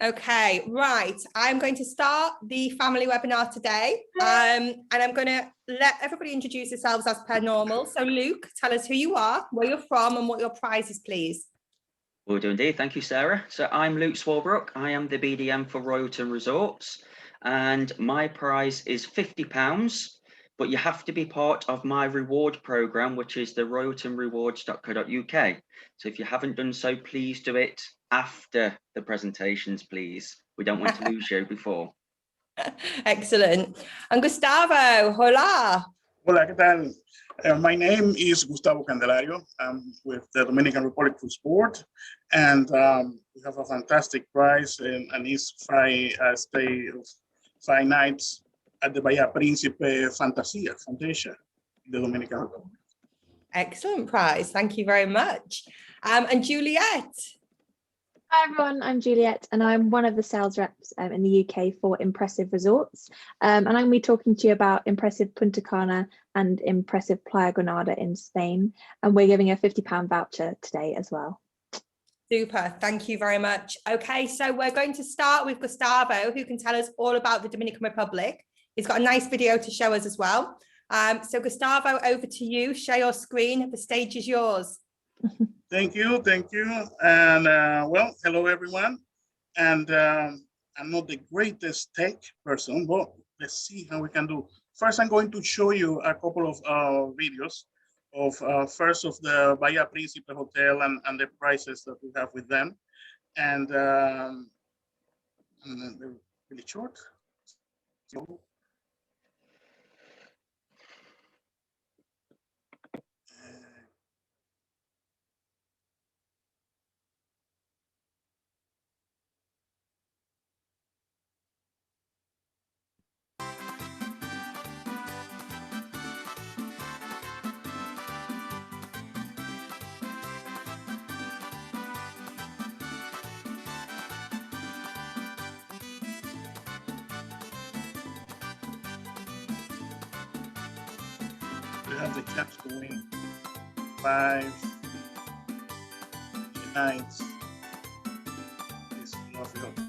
Okay, right. I'm going to start the family webinar today, and I'm going to let everybody introduce themselves as per normal. So Luke, tell us who you are, where you're from, and what your prize is, please. Will do indeed. Thank you, Sarah. So I'm Luke Swarbrook. I am the BDM for Royalton Resorts, and my prize is £50, but you have to be part of my reward program, which is the royaltonrewards.co.uk. So if you haven't done so, please do it after the presentations, please. We don't want to lose you before. Excellent. And Gustavo, hola. Hola, ¿qué tal? My name is Gustavo Candelario. I'm with the Dominican Republic for Sport, and we have a fantastic prize, and it's stay of 5 nights at the Bahia Principe Fantasia, the Dominican Republic. Excellent prize. Thank you very much. And Juliet. Hi everyone, I'm Juliet and I'm one of the sales reps in the UK for Impressive Resorts, and I'm going to be talking to you about Impressive Punta Cana and Impressive Playa Granada in Spain, and we're giving a £50 voucher today as well. Super, thank you very much. Okay, so we're going to start with Gustavo, who can tell us all about the Dominican Republic. He's got a nice video to show us as well. So Gustavo, over to you. Share your screen. The stage is yours. Thank you. And well, hello everyone. And I'm not the greatest tech person, but let's see how we can do. First, I'm going to show you a couple of videos of first of the Bahia Principe Hotel and the prices that we have with them. And they're really short. So, we have the chance to win 5 nights. This lovely hotel.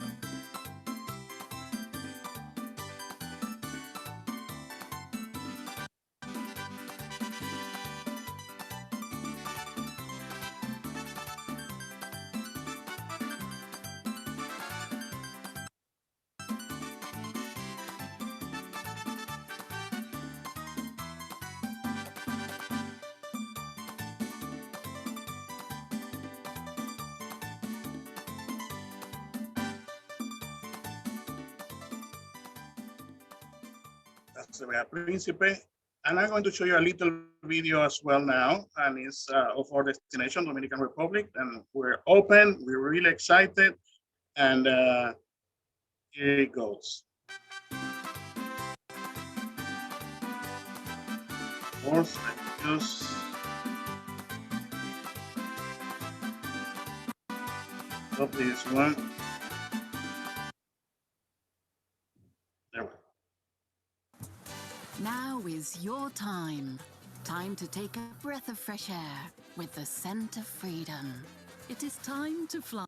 That's the Bahia Principe. And I'm going to show you a little video as well now, and it's of our destination, Dominican Republic, and we're open, we're really excited, and here it goes. Of course, I just stop this one. There we go. Now is your time. Time to take a breath of fresh air with the scent of freedom. It is time to fly.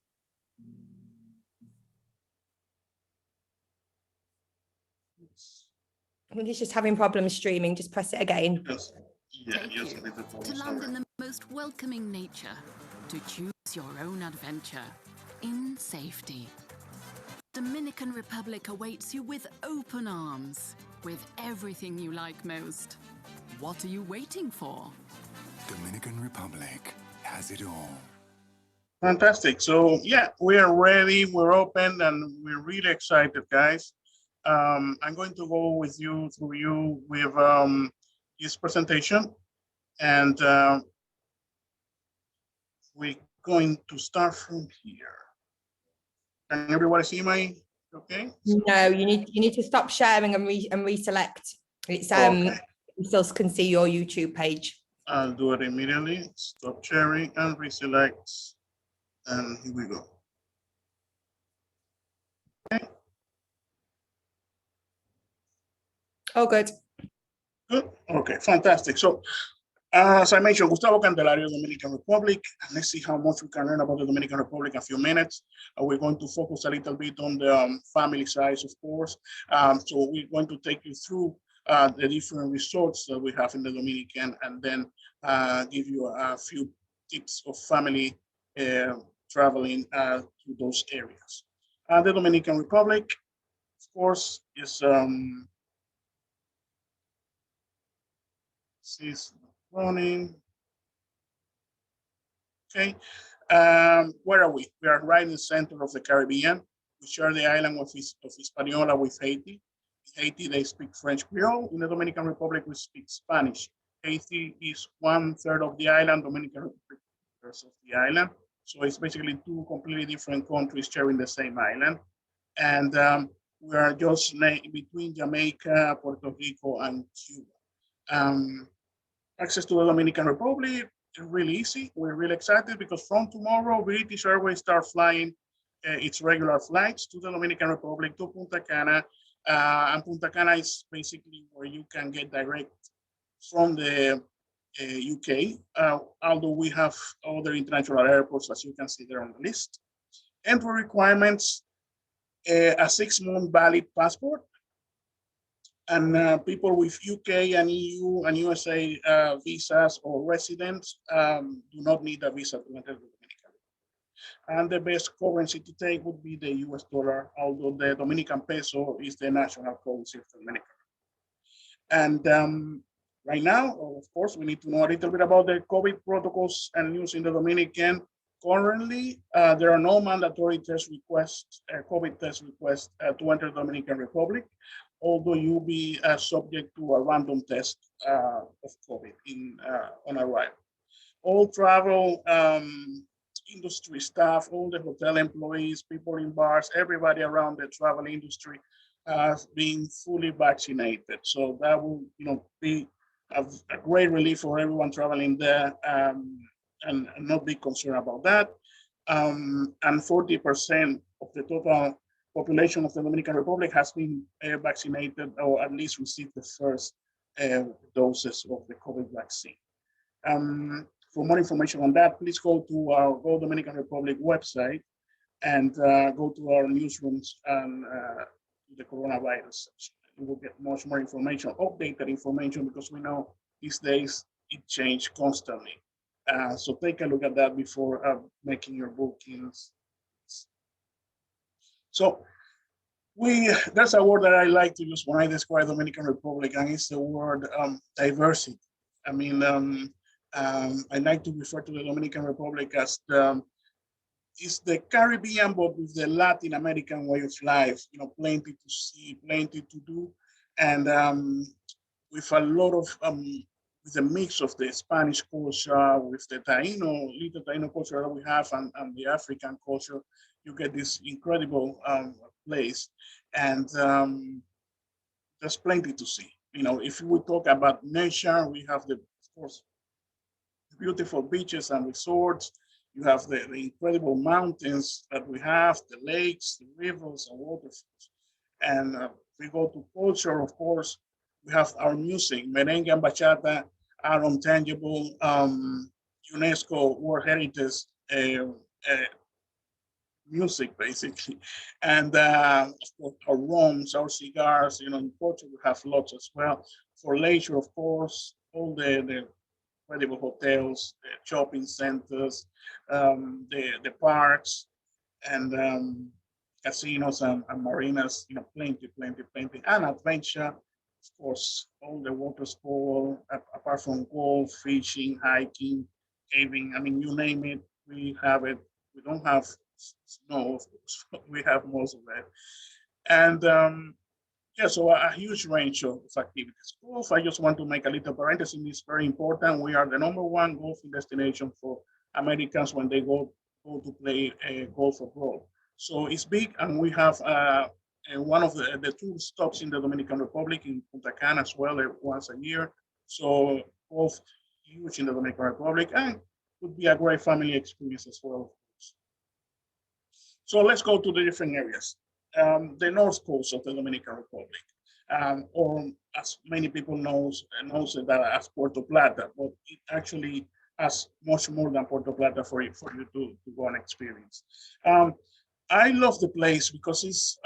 I think he's just having problems streaming. Just press it again. Yes. Yeah, Take yes, you to land in the most welcoming nature, to choose your own adventure in safety. Dominican Republic awaits you with open arms, with everything you like most. What are you waiting for? Dominican Republic has it all. Fantastic. So yeah, we are ready, we're open, and we're really excited, guys. I'm going to go with you with this presentation, and we're going to start from here. Can everybody see my? Okay. No, you need to stop sharing and reselect. It's Okay. you still can see your YouTube page. I'll do it immediately. Stop sharing and reselect, and here we go. Okay. Oh, good. Good. Okay, fantastic. So As I mentioned, Gustavo Candelario, Dominican Republic. And let's see how much we can learn about the Dominican Republic in a few minutes. We're going to focus a little bit on the family size, of course. So we're going to take you through the different resorts that we have in the Dominican, and then give you a few tips of family traveling to those areas. The Dominican Republic, of course, is running. Okay, where are we? We are right in the center of the Caribbean. We share the island of Hispaniola with Haiti. In Haiti, they speak French Creole. In the Dominican Republic, we speak Spanish. Haiti is 1/3 of the island, Dominican Republic 2/3 of the island. So it's basically two completely different countries sharing the same island. And we are just between Jamaica, Puerto Rico, and Cuba. Access to the Dominican Republic is really easy. We're really excited because from tomorrow, British Airways start flying its regular flights to the Dominican Republic, to Punta Cana. And Punta Cana is basically where you can get direct from the UK, although we have other international airports, as you can see there on the list. Entry requirements, a 6-month valid passport, and people with UK and EU and USA visas or residents do not need a visa to enter the Dominican. And the best currency to take would be the US dollar, although the Dominican peso is the national currency of the Dominican. And right now, of course, we need to know a little bit about the COVID protocols and news in the Dominican. Currently, there are no mandatory test requests, COVID test requests to enter the Dominican Republic, although you'll be subject to a random test of COVID on arrival. All travel industry staff, all the hotel employees, people in bars, everybody around the travel industry has been fully vaccinated. So that will, be a great relief for everyone traveling there, and not be concerned about that. And 40% of the total population of the Dominican Republic has been vaccinated, or at least received the first doses of the COVID vaccine. For more information on that, please go to our Go Dominican Republic website and go to our newsrooms and the coronavirus section. You will get much more information, updated information, because we know these days it changes constantly. So take a look at that before making your bookings. So there's a word that I like to use when I describe Dominican Republic, and it's the word diversity. I mean, I like to refer to the Dominican Republic as it's the Caribbean, but with the Latin American way of life. Plenty to see, plenty to do, and with a lot of with a mix of the Spanish culture, with the little Taino culture that we have, and the African culture, you get this incredible place, and there's plenty to see. If we talk about nature, we have of course, beautiful beaches and resorts. You have the incredible mountains that we have, the lakes, the rivers, and waterfalls. And we go to culture, of course, we have our music. Merengue and bachata are intangible UNESCO World Heritage music, basically. And of course, our rums, our cigars, in Portugal we have lots as well. For leisure, of course, all the incredible hotels, the shopping centers, the parks, and casinos and marinas, plenty. And adventure, of course, all the water sport, apart from golf, fishing, hiking, caving, you name it, we have it. We don't have snow, of course, we have most of it. And so a huge range of activities. Golf, I just want to make a little parenthesis. It's very important. We are the #1 golfing destination for Americans when they go to play golf abroad. So it's big, and we have one of the 2 stops in the Dominican Republic, in Punta Cana as well, once a year. So golf huge in the Dominican Republic, and would be a great family experience as well. So let's go to the different areas. The north coast of the Dominican Republic. or as many people knows that as Puerto Plata, but it actually has much more than Puerto Plata for you to go and experience. I love the place because it's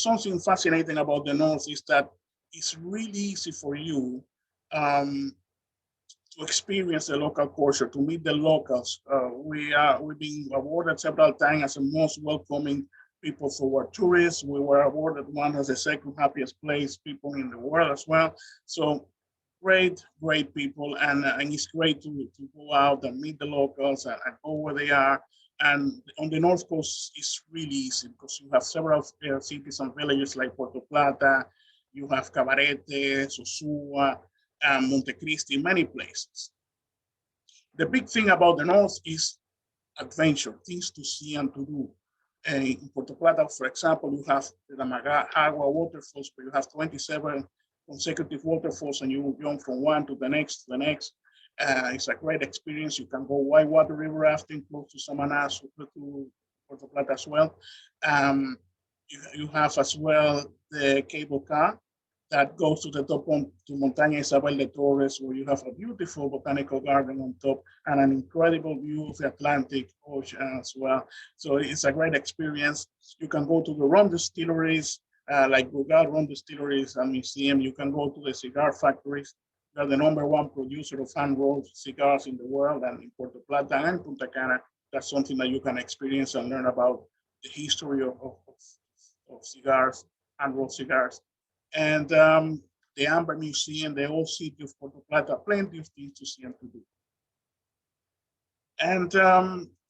something fascinating about the North is that it's really easy for you to experience the local culture, to meet the locals. We've been awarded several times as the most welcoming people for our tourists. We were awarded one as the second happiest place people in the world as well. So great people, and it's great to go out and meet the locals and go where they are. And on the North Coast, it's really easy because you have several cities and villages like Puerto Plata, you have Cabarete, Sosúa, and Montecristi, many places. The big thing about the North is adventure, things to see and to do. In Puerto Plata, for example, you have the Magua waterfalls, but you have 27 consecutive waterfalls, and you jump from one to the next, it's a great experience. You can go whitewater river rafting close to Samaná, to Puerto Plata as well. You have as well the cable car that goes to the top to Montaña Isabel de Torres, where you have a beautiful botanical garden on top and an incredible view of the Atlantic Ocean as well. So it's a great experience. You can go to the rum distilleries, like Brugal Rum Distilleries and Museum. You can go to the cigar factories. They're the #1 producer of hand-rolled cigars in the world, and in Puerto Plata and Punta Cana, that's something that you can experience and learn about the history of cigars, hand-rolled cigars. And the Amber Museum, the old city of Puerto Plata, plenty of things to see and to do. And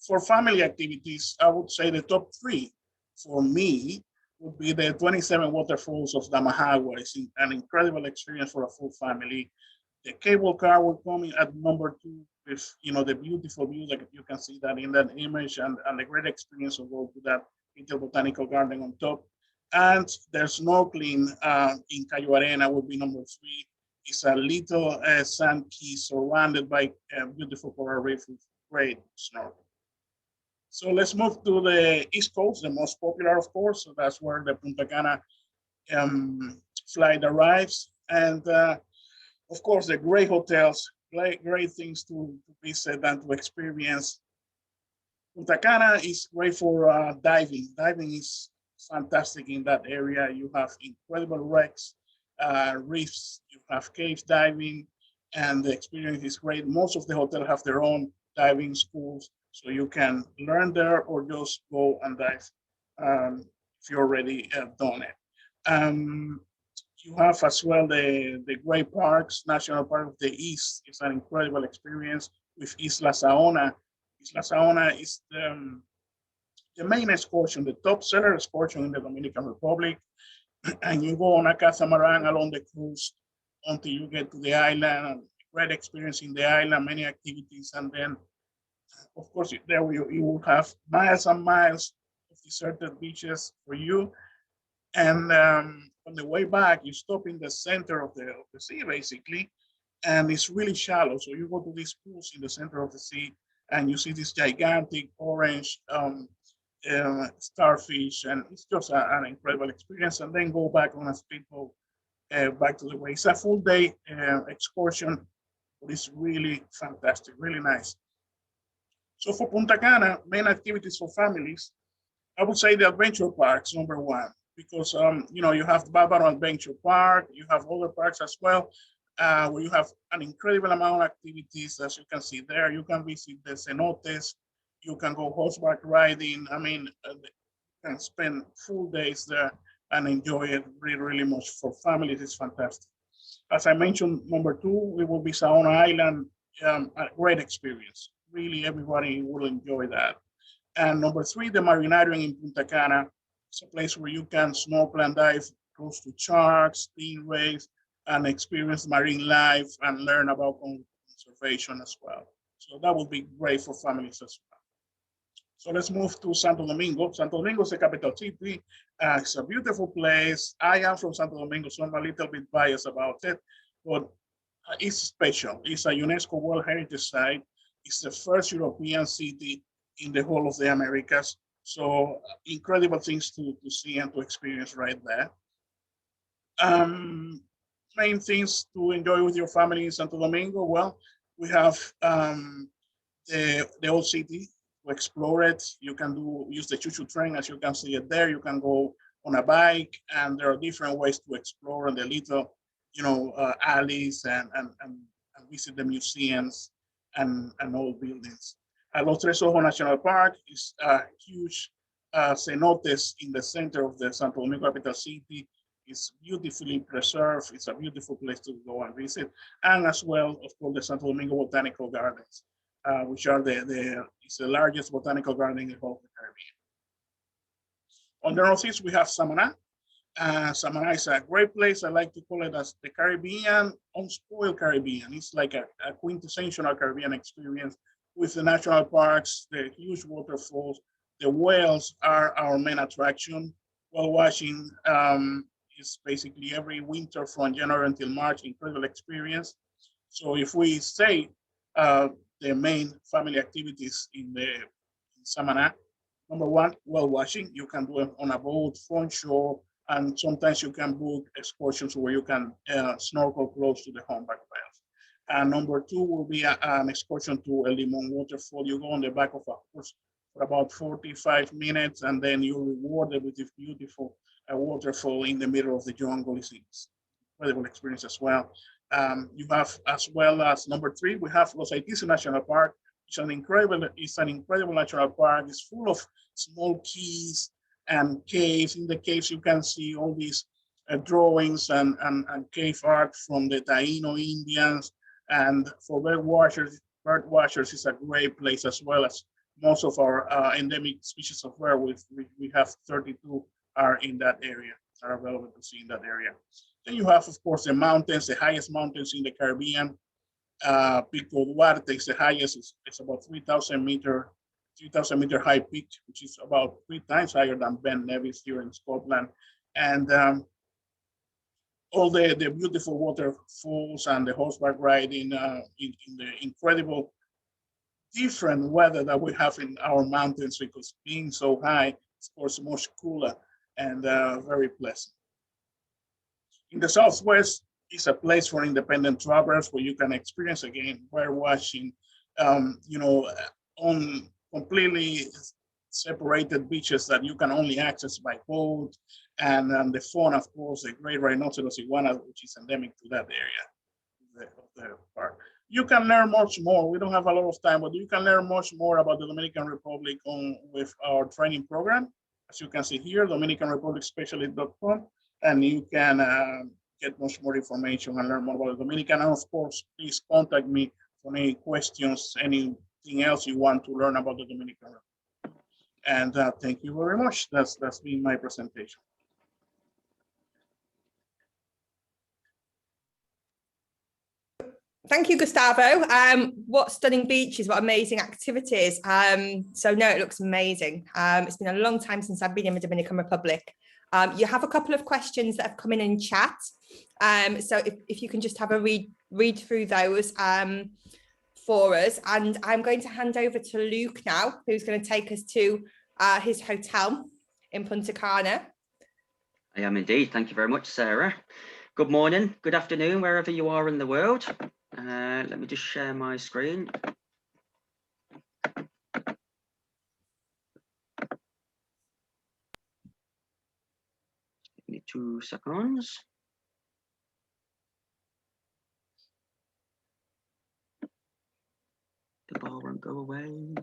for family activities, I would say the top 3 for me would be the 27 waterfalls of Damahagua. It's an incredible experience for a full family. The cable car will come in at #2 with the beautiful view that you can see that in that image, and the great experience of going to that little botanical garden on top. And there's snorkeling in Cayo Arena would be #3. It's a little sand key surrounded by beautiful coral reef with great snorkeling. So let's move to the East Coast, the most popular, of course. So that's where the Punta Cana flight arrives. And of course, the great hotels, great things to visit and to experience. Punta Cana is great for diving. Diving is fantastic in that area. You have incredible wrecks, reefs, you have cave diving, and the experience is great. Most of the hotels have their own diving schools, so you can learn there or just go and dive if you already done it. You have as well the great parks, National Park of the East. It's an incredible experience with Isla Saona. Isla Saona is the main excursion, the top seller excursion in the Dominican Republic. And you go on a catamaran along the coast until you get to the island. Great experience in the island, many activities. And then, of course, there you will have miles and miles of deserted beaches for you. And on the way back, you stop in the center of the sea, basically, and it's really shallow. So you go to these pools in the center of the sea, and you see this gigantic orange starfish, and it's just an incredible experience. And then go back on a speedboat back to the way. It's a full day excursion, but it's really fantastic, really nice. So for Punta Cana, main activities for families, I would say the adventure parks, #1, because you have Bávaro Adventure Park, you have other parks as well, where you have an incredible amount of activities, as you can see there. You can visit the cenotes, you can go horseback riding. I mean, you can spend full days there and enjoy it really, really much. For families, it's fantastic. As I mentioned, #2, it will be Saona Island, a great experience. Really, everybody will enjoy that. And #3, the Marinarium in Punta Cana. It's a place where you can snorkel and dive close to sharks, stingrays, and experience marine life and learn about conservation as well. So that would be great for families as well. So let's move to Santo Domingo. Santo Domingo is the capital city. It's a beautiful place. I am from Santo Domingo, so I'm a little bit biased about it, but it's special. It's a UNESCO World Heritage Site. It's the first European city in the whole of the Americas So incredible things to see and to experience right there. Main things to enjoy with your family in Santo Domingo. Well, we have the old city to explore it. You can use the choo-choo train, as you can see it there. You can go on a bike, and there are different ways to explore the little, alleys and visit the museums and old buildings. Los Tres Ojos National Park is a huge cenotes in the center of the Santo Domingo capital city. It's beautifully preserved. It's a beautiful place to go and visit. And as well, of course, the Santo Domingo Botanical Gardens, which are it's the largest botanical garden in the whole of the Caribbean. On the northeast, we have Samaná. Samaná is a great place. I like to call it as the Caribbean, unspoiled Caribbean. It's like a quintessential Caribbean experience with the national parks, the huge waterfalls. The whales are our main attraction. Whale watching is basically every winter from January until March, incredible experience. So if we say the main family activities in Samaná, number one, whale watching. You can do it on a boat, from shore, and sometimes you can book excursions where you can snorkel close to the humpback whales. And number two will be an excursion to El Limón waterfall. You go on the back of a horse for about 45 minutes, and then you're rewarded with this beautiful waterfall in the middle of the jungle. It's incredible experience as well. You have, as well as number three, we have Los Haitises National Park. It's an incredible national park. It's full of small keys and caves. In the caves, you can see all these drawings and cave art from the Taino Indians. And for bird watchers, it's a great place, as well as most of our endemic species of bird. We have 32 are in that area, are available to see in that area. Then you have, of course, the mountains, the highest mountains in the Caribbean. Pico Duarte is the highest. It's about 3,000 meter high peak, which is about 3 times higher than Ben Nevis here in Scotland. And all the beautiful waterfalls and the horseback riding in the incredible different weather that we have in our mountains, because being so high, of course, much cooler and very pleasant. In the Southwest is a place for independent travelers where you can experience, again, bird watching, on completely separated beaches that you can only access by boat, and the fauna, of course, the great rhinoceros iguana, which is endemic to that area of the park. You can learn much more. We don't have a lot of time, but you can learn much more about the Dominican Republic with our training program. As you can see here, DominicanRepublicSpecialist.com, and you can get much more information and learn more about the Dominican. And of course, please contact me for any questions, anything else you want to learn about the Dominican Republic. And thank you very much. That's been my presentation. Thank you, Gustavo. What stunning beaches, what amazing activities. So no, it looks amazing. It's been a long time since I've been in the Dominican Republic. You have a couple of questions that have come in chat. So if you can just have a read through those for us. And I'm going to hand over to Luke now, who's going to take us to his hotel in Punta Cana. I am indeed. Thank you very much, Sarah. Good morning, good afternoon, wherever you are in the world. Let me just share my screen. Give me 2 seconds. The bar won't go away.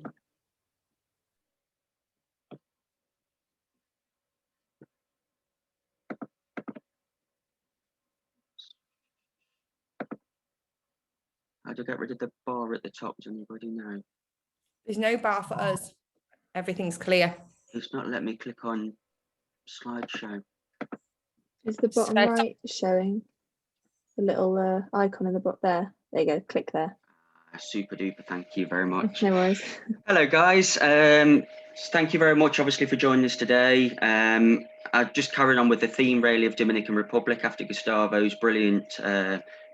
How do I get rid of the bar at the top? Does anybody know? There's no bar for us. Everything's clear. It's not letting me click on slideshow. Is the bottom right showing the little icon in the bottom there? There you go, click there. Super duper, thank you very much. No worries. Hello guys, thank you very much obviously for joining us today. I just carried on with the theme really of Dominican Republic after Gustavo's brilliant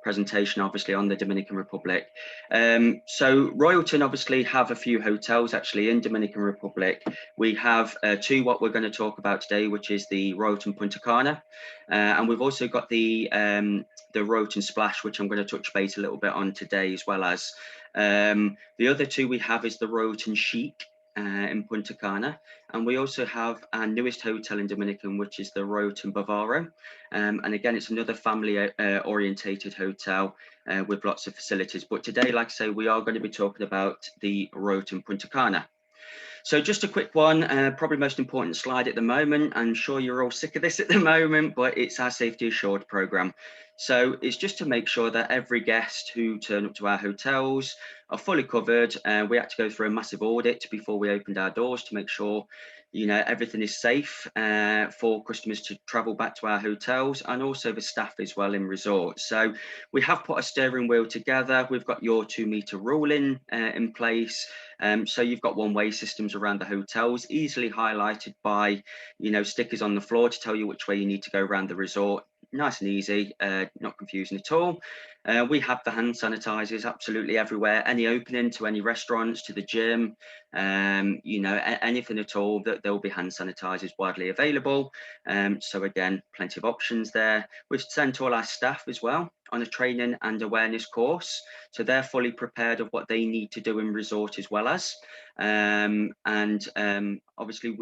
presentation, obviously, on the Dominican Republic. So Royalton obviously have a few hotels actually in Dominican Republic. We have two what we're going to talk about today, which is the Royalton Punta Cana, and we've also got the Royalton Splash, which I'm going to touch base a little bit on today, as well as the other two we have is the Royalton Chic in Punta Cana, and we also have our newest hotel in Dominican, which is the Royalton Bavaro, and again it's another family orientated hotel with lots of facilities. But today, like I say, we are going to be talking about the Royalton Punta Cana. So just a quick one, probably most important slide at the moment. I'm sure you're all sick of this at the moment, but it's our Safety Assured program. So it's just to make sure that every guest who turn up to our hotels are fully covered. We had to go through a massive audit before we opened our doors to make sure, you know, everything is safe for customers to travel back to our hotels, and also the staff as well in resorts. So we have put a steering wheel together. We've got your 2-meter rule in place. So you've got one-way systems around the hotels, easily highlighted by, you know, stickers on the floor to tell you which way you need to go around the resort. Nice and easy, not confusing at all. We have the hand sanitizers absolutely everywhere, any opening to any restaurants, to the gym, you know, anything at all, that there will be hand sanitizers widely available. So again, plenty of options there. We've sent all our staff as well on a training and awareness course, so they're fully prepared of what they need to do in resort as well as, obviously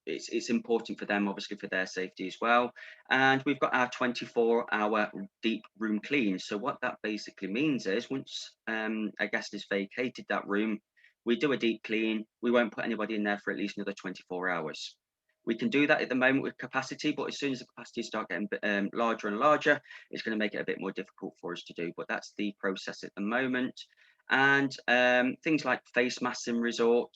it's important for them, obviously, for their safety as well. And we've got our 24-hour deep room clean. So what that basically means is once a guest has vacated that room, we do a deep clean. We won't put anybody in there for at least another 24 hours. We can do that at the moment with capacity, but as soon as the capacity start getting larger and larger, it's going to make it a bit more difficult for us to do. But that's the process at the moment. And things like face masks in resort,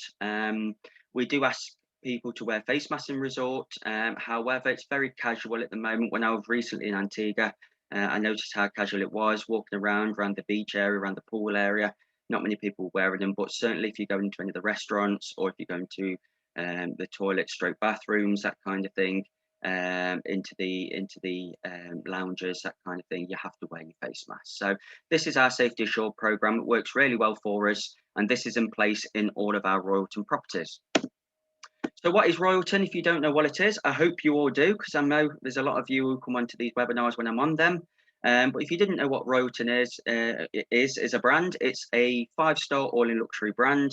we do ask people to wear face masks in resort. However, it's very casual at the moment. When I was recently in Antigua, I noticed how casual it was walking around the beach area, around the pool area. Not many people wearing them, but certainly if you go into any of the restaurants, or if you're going to the toilet stroke bathrooms, that kind of thing, into the lounges, that kind of thing, you have to wear your face mask. So this is our Safety Assured program. It works really well for us, and this is in place in all of our Royalton properties. So what is Royalton? If you don't know what it is, I hope you all do, because I know there's a lot of you who come onto these webinars when I'm on them. But if you didn't know what Royalton is, it is a brand. It's a 5-star all-in luxury brand.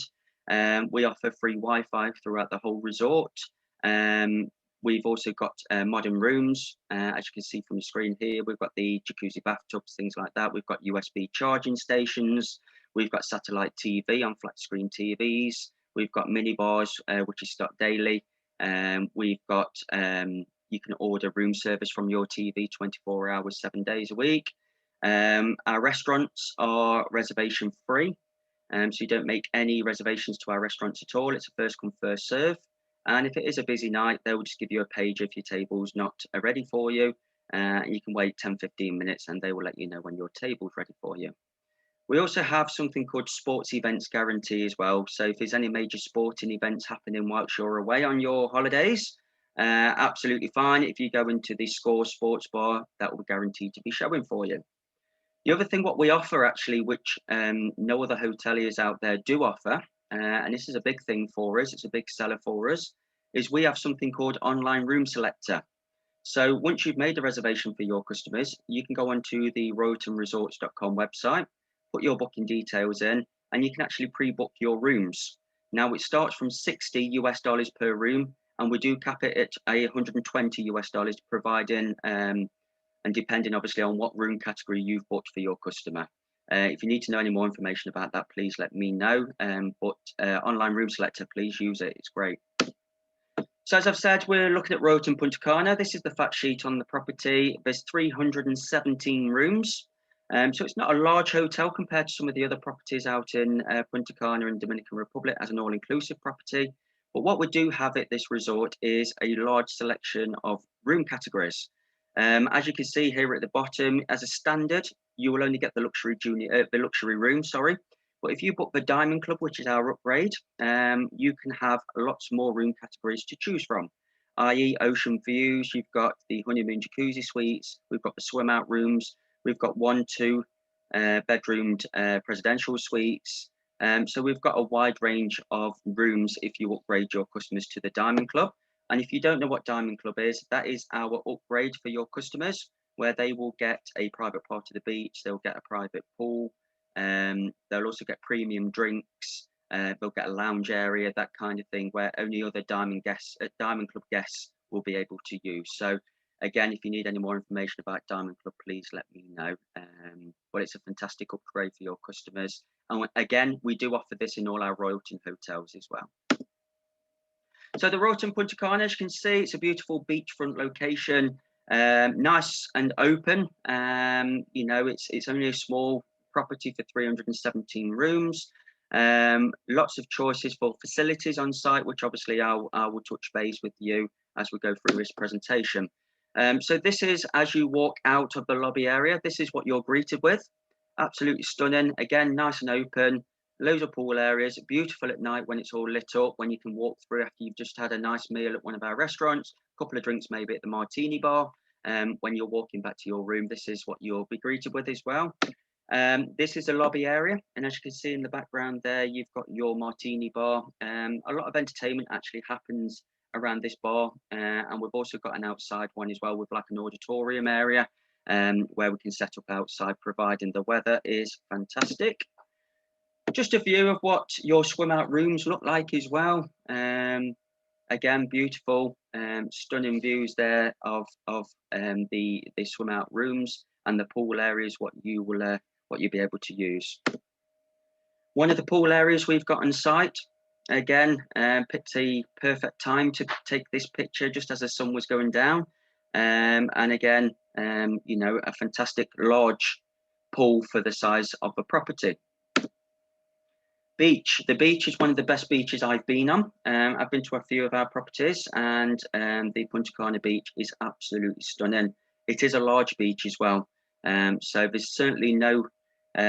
We offer free Wi-Fi throughout the whole resort. We've also got modern rooms, as you can see from the screen here. We've got the jacuzzi bathtubs, things like that. We've got USB charging stations. We've got satellite TV on flat screen TVs. We've got mini bars, which is stocked daily. We've got, you can order room service from your TV 24 hours, 7 days a week. Our restaurants are reservation free. So you don't make any reservations to our restaurants at all. It's a first come, first serve. And if it is a busy night, they will just give you a page if your table's not ready for you. You can wait 10-15 minutes and they will let you know when your table's ready for you. We also have something called sports events guarantee as well. So if there's any major sporting events happening whilst you're away on your holidays, absolutely fine. If you go into the Score Sports Bar, that will be guaranteed to be showing for you. The other thing what we offer actually, which no other hoteliers out there do offer, and this is a big thing for us, it's a big seller for us, is we have something called online room selector. So once you've made a reservation for your customers, you can go onto the royaltonresorts.com website, put your booking details in, and you can actually pre-book your rooms. Now it starts from $60 per room, and we do cap it at $120, providing and depending obviously on what room category you've booked for your customer. If you need to know any more information about that, please let me know. But online room selector, please use it. It's great. So as I've said, we're looking at Royalton Punta Cana. This is the fact sheet on the property. There's 317 rooms. So it's not a large hotel compared to some of the other properties out in Punta Cana and Dominican Republic as an all-inclusive property. But what we do have at this resort is a large selection of room categories. As you can see here at the bottom, as a standard, you will only get the luxury room, sorry. But if you book the Diamond Club, which is our upgrade, you can have lots more room categories to choose from, i.e. ocean views. You've got the honeymoon jacuzzi suites. We've got the swim out rooms. We've got 1, 2 bedroomed presidential suites. So we've got a wide range of rooms if you upgrade your customers to the Diamond Club. And if you don't know what Diamond Club is, that is our upgrade for your customers, where they will get a private part of the beach, they'll get a private pool, they'll also get premium drinks, they'll get a lounge area, that kind of thing, where only other Diamond Club guests will be able to use. So again, if you need any more information about Diamond Club, please let me know. But it's a fantastic upgrade for your customers. And again, we do offer this in all our Royalton hotels as well. So the Royalton Punta Cana, as you can see, it's a beautiful beachfront location, nice and open. You know, it's only a small property for 317 rooms. Lots of choices for facilities on site, which obviously I will touch base with you as we go through this presentation. So this is, as you walk out of the lobby area, this is what you're greeted with. Absolutely stunning. Again, nice and open. Loads of pool areas, beautiful at night when it's all lit up, when you can walk through after you've just had a nice meal at one of our restaurants, a couple of drinks maybe at the martini bar. When you're walking back to your room, this is what you'll be greeted with as well. This is the lobby area, and as you can see in the background there, you've got your martini bar. A lot of entertainment actually happens around this bar, and we've also got an outside one as well with like an auditorium area where we can set up outside, providing the weather is fantastic. Just a view of what your swim out rooms look like as well. Again, beautiful, stunning views there of the swim out rooms, and the pool areas what you'll be able to use. One of the pool areas we've got on site. Again, picked a perfect time to take this picture just as the sun was going down. And again, you know, a fantastic large pool for the size of the property. Beach. The beach is one of the best beaches I've been on. I've been to a few of our properties, and the Punta Cana beach is absolutely stunning. It is a large beach as well, so there's certainly no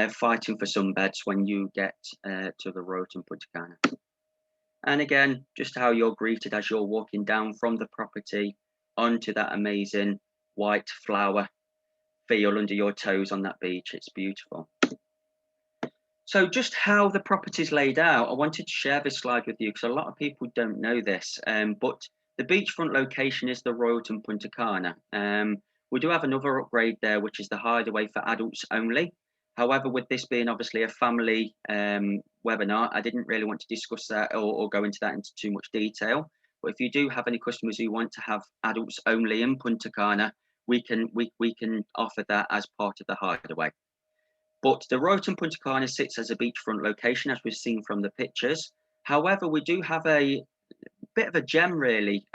fighting for sunbeds when you get to the Royalton Punta Cana. And again, just how you're greeted as you're walking down from the property onto that amazing white flower feel under your toes on that beach. It's beautiful. So just how the property is laid out, I wanted to share this slide with you because a lot of people don't know this, but the beachfront location is the Royalton Punta Cana. We do have another upgrade there, which is the hideaway for adults only. However, with this being obviously a family webinar, I didn't really want to discuss that or go into that into too much detail. But if you do have any customers who want to have adults only in Punta Cana, we can offer that as part of the hideaway. But the Royalton Punta Cana sits as a beachfront location, as we've seen from the pictures. However, we do have a bit of a gem, really,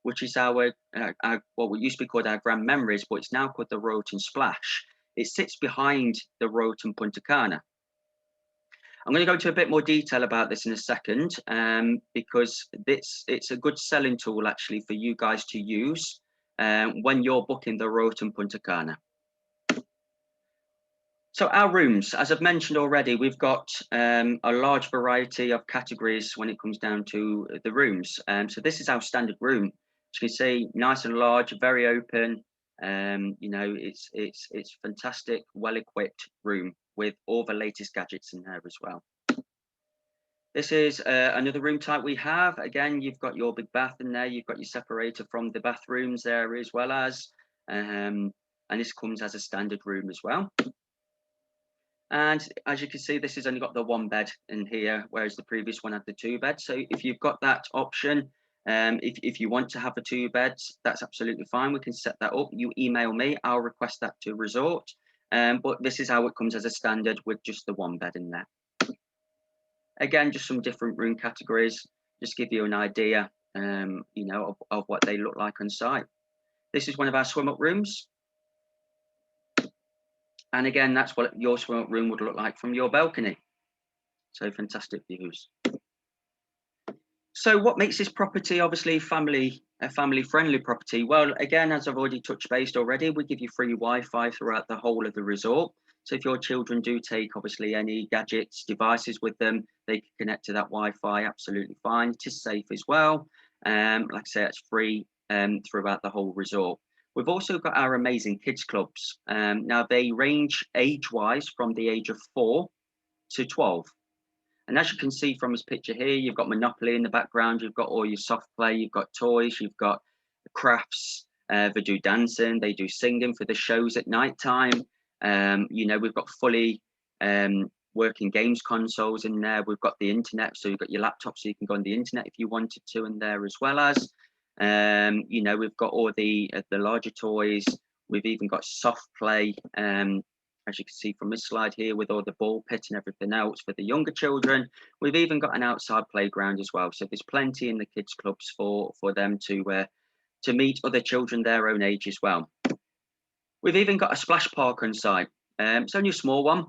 which is our what we used to be called our Grand Memories, but it's now called the Royalton Splash. It sits behind the Royalton Punta Cana. I'm going to go into a bit more detail about this in a second, because it's a good selling tool actually for you guys to use when you're booking the Royalton Punta Cana. So our rooms, as I've mentioned already, we've got a large variety of categories when it comes down to the rooms. So this is our standard room. As you can see, nice and large, very open. You know, it's fantastic, well-equipped room with all the latest gadgets in there as well. This is another room type we have. Again, you've got your big bath in there. You've got your separator from the bathrooms there as well as, and this comes as a standard room as well. And as you can see, this has only got the one bed in here, whereas the previous one had the 2 beds. So if you've got that option, if you want to have the 2 beds, that's absolutely fine. We can set that up. You email me, I'll request that to resort. But this is how it comes as a standard with just the 1 bed in there. Again, just some different room categories, just give you an idea, you know, of what they look like on site. This is one of our swim up rooms. And again, that's what your swim up room would look like from your balcony. So fantastic views. So what makes this property obviously a family friendly property? Well, again, as I've already touched base already, we give you free Wi-Fi throughout the whole of the resort. So if your children do take obviously any gadgets, devices with them, they can connect to that Wi-Fi absolutely fine. It is safe as well. Like I say, it's free throughout the whole resort. We've also got our amazing kids clubs. Now they range age-wise from the age of 4 to 12. And as you can see from this picture here, you've got Monopoly in the background, you've got all your soft play, you've got toys, you've got crafts, they do dancing, they do singing for the shows at night time. You know, we've got fully working games consoles in there. We've got the internet, so you've got your laptop, so you can go on the internet if you wanted to in there, as well as, you know, we've got all the larger toys. We've even got soft play, as you can see from this slide here, with all the ball pit and everything else for the younger children. We've even got an outside playground as well. So there's plenty in the kids clubs for them to meet other children their own age as well. We've even got a splash park on site. It's only a small one,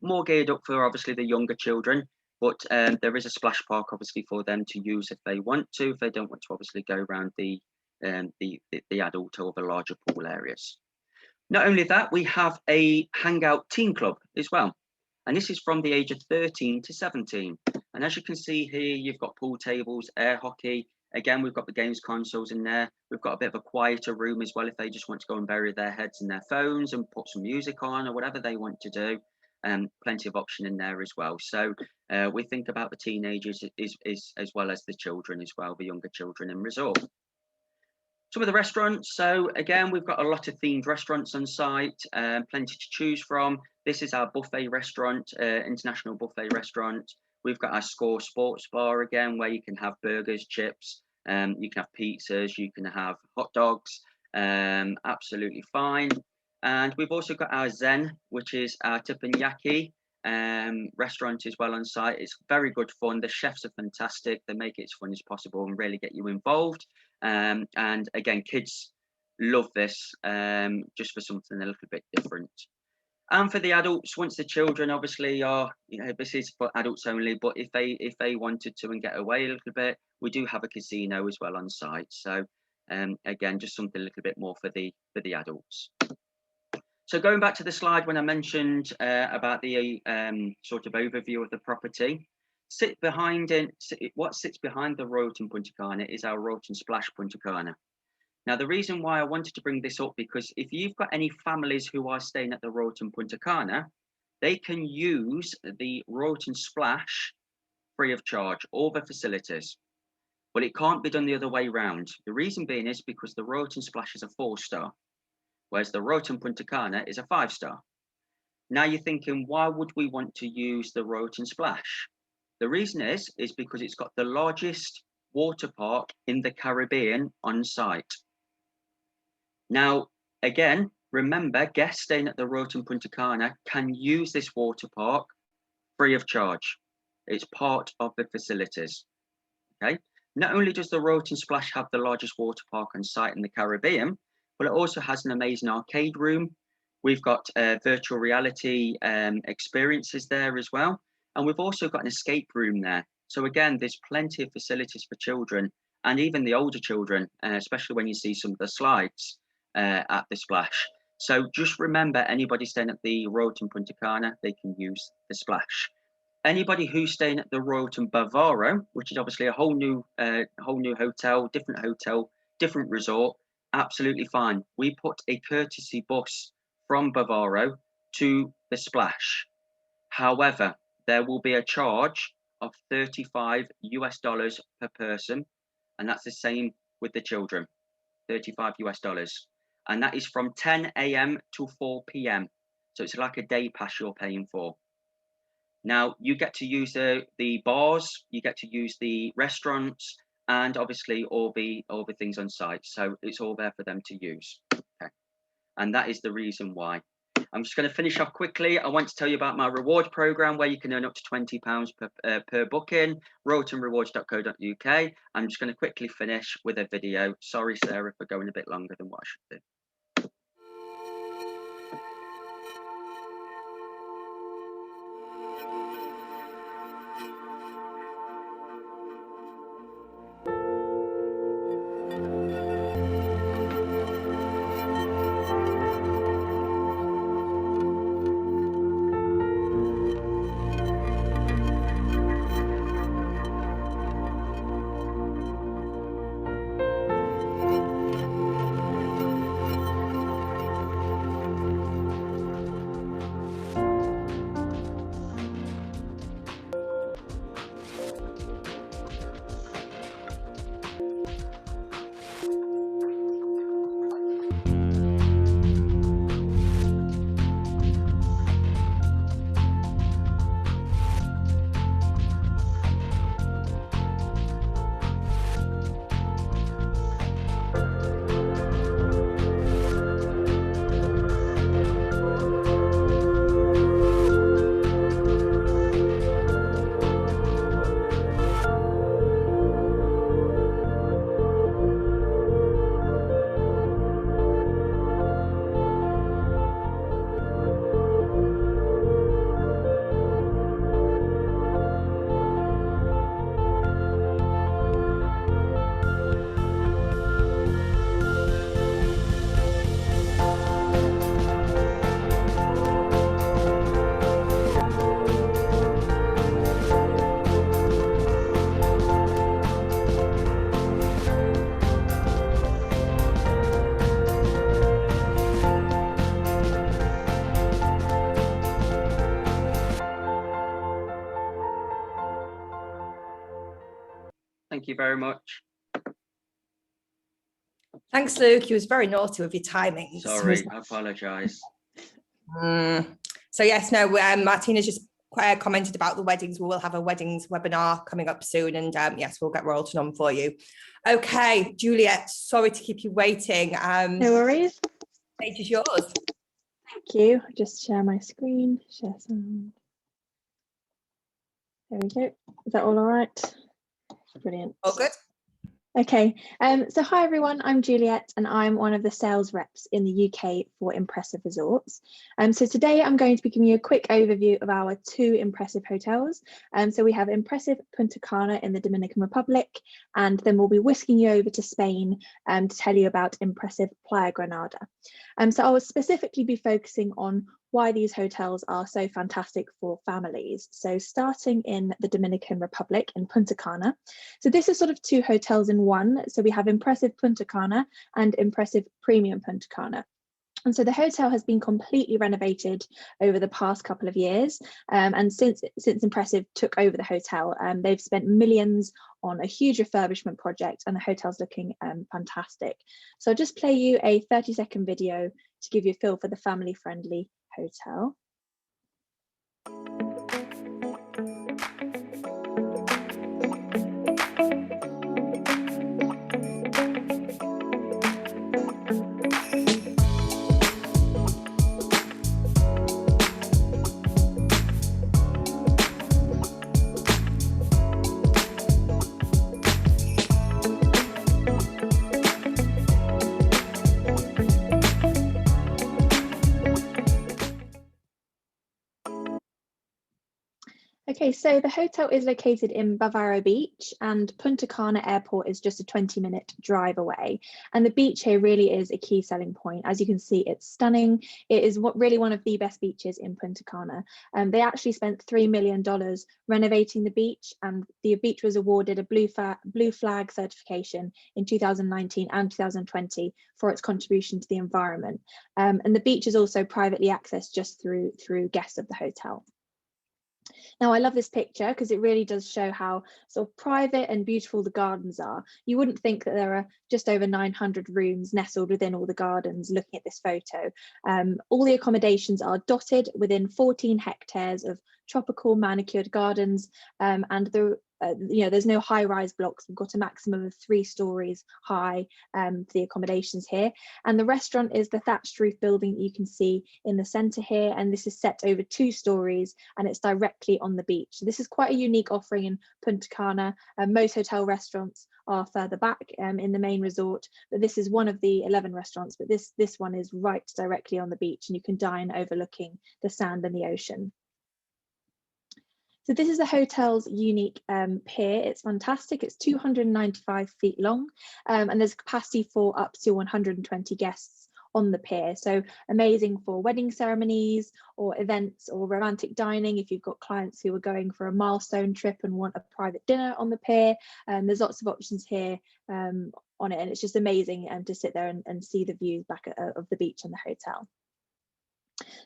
more geared up for obviously the younger children, but there is a splash park obviously for them to use if they want to, if they don't want to obviously go around the adult or the larger pool areas. Not only that, we have a hangout teen club as well. And this is from the age of 13 to 17. And as you can see here, you've got pool tables, air hockey. Again, we've got the games consoles in there. We've got a bit of a quieter room as well if they just want to go and bury their heads in their phones and put some music on or whatever they want to do. Plenty of option in there as well. So we think about the teenagers as well as the children as well, the younger children in resort. Some of the restaurants, so again, we've got a lot of themed restaurants on site, plenty to choose from. This is our buffet restaurant, international buffet restaurant. We've got our Score Sports Bar again, where you can have burgers, chips, you can have pizzas, you can have hot dogs, absolutely fine. And we've also got our Zen, which is our teppanyaki restaurant as well on site. It's very good fun. The chefs are fantastic. They make it as fun as possible and really get you involved. And again, kids love this, just for something a little bit different. And for the adults, once the children obviously are, you know, this is for adults only, but if they wanted to and get away a little bit, we do have a casino as well on site. So again, just something a little bit more for the adults. So going back to the slide when I mentioned about the sort of overview of the property, what sits behind the Royalton Punta Cana is our Royalton Splash Punta Cana. Now, the reason why I wanted to bring this up, because if you've got any families who are staying at the Royalton Punta Cana, they can use the Royalton Splash free of charge, all the facilities. But it can't be done the other way round. The reason being is because the Royalton Splash is a 4-star, whereas the Royalton Punta Cana is a 5-star. Now you're thinking, why would we want to use the Royalton Splash? The reason is because it's got the largest water park in the Caribbean on site. Now, again, remember, guests staying at the Royalton Punta Cana can use this water park free of charge. It's part of the facilities, okay? Not only does the Royalton Splash have the largest water park on site in the Caribbean, but it also has an amazing arcade room. We've got virtual reality experiences there as well. And we've also got an escape room there. So again, there's plenty of facilities for children and even the older children, especially when you see some of the slides at the Splash. So just remember, anybody staying at the Royalton Punta Cana, they can use the Splash. Anybody who's staying at the Royalton Bavaro, which is obviously a whole new hotel, different resort, absolutely fine. We put a courtesy bus from Bavaro to the Splash. However, there will be a charge of $35 per person, and that's the same with the children, $35. And that is from 10 a.m. to 4 p.m. So it's like a day pass you're paying for. Now you get to use the bars, you get to use the restaurants, and obviously all the things on site. So it's all there for them to use. Okay. And that is the reason why. I'm just going to finish off quickly. I want to tell you about my reward program where you can earn up to £20 per booking, royaltonrewards.co.uk. I'm just going to quickly finish with a video. Sorry, Sarah, for going a bit longer than what I should do. Thank you very much. Thanks, Luke. You was very naughty with your timings. Sorry, I apologise. So yes, no, Martina's just commented about the weddings. We will have a weddings webinar coming up soon, and yes, we'll get Royalton on for you. Okay, Juliet, sorry to keep you waiting. No worries. Stage is yours. Thank you. I'll just share my screen. Share some. There we go. Is that all right? Brilliant. All good. Okay, so hi everyone, I'm Juliet and I'm one of the sales reps in the UK for Impressive Resorts. So today I'm going to be giving you a quick overview of our two impressive hotels. So we have Impressive Punta Cana in the Dominican Republic, and then we'll be whisking you over to Spain to tell you about Impressive Playa Granada. So I will specifically be focusing on why these hotels are so fantastic for families. So starting in the Dominican Republic in Punta Cana. So this is sort of two hotels in one. So we have Impressive Punta Cana and Impressive Premium Punta Cana. And so the hotel has been completely renovated over the past couple of years. And since Impressive took over the hotel, they've spent millions on a huge refurbishment project, and the hotel's looking fantastic. So I'll just play you a 30-second video to give you a feel for the family-friendly hotel. Okay, so the hotel is located in Bavaro Beach, and Punta Cana Airport is just a 20-minute drive away. And the beach here really is a key selling point. As you can see, it's stunning. It is really one of the best beaches in Punta Cana. They actually spent $3 million renovating the beach, and the beach was awarded a blue flag certification in 2019 and 2020 for its contribution to the environment. And the beach is also privately accessed just through guests of the hotel. Now, I love this picture because it really does show how sort of private and beautiful the gardens are. You wouldn't think that there are just over 900 rooms nestled within all the gardens looking at this photo. All the accommodations are dotted within 14 hectares of tropical manicured gardens, and there's no high-rise blocks. We've got a maximum of 3 stories high for the accommodations here. And the restaurant is the thatched roof building that you can see in the centre here, and this is set over 2 stories and it's directly on the beach. So this is quite a unique offering in Punta Cana. Most hotel restaurants are further back in the main resort, but this is one of the 11 restaurants, but this one is right directly on the beach, and you can dine overlooking the sand and the ocean. So this is the hotel's unique pier. It's fantastic. It's 295 feet long, and there's capacity for up to 120 guests on the pier. So amazing for wedding ceremonies or events or romantic dining. If you've got clients who are going for a milestone trip and want a private dinner on the pier, there's lots of options here on it, and it's just amazing to sit there and see the views back of the beach and the hotel.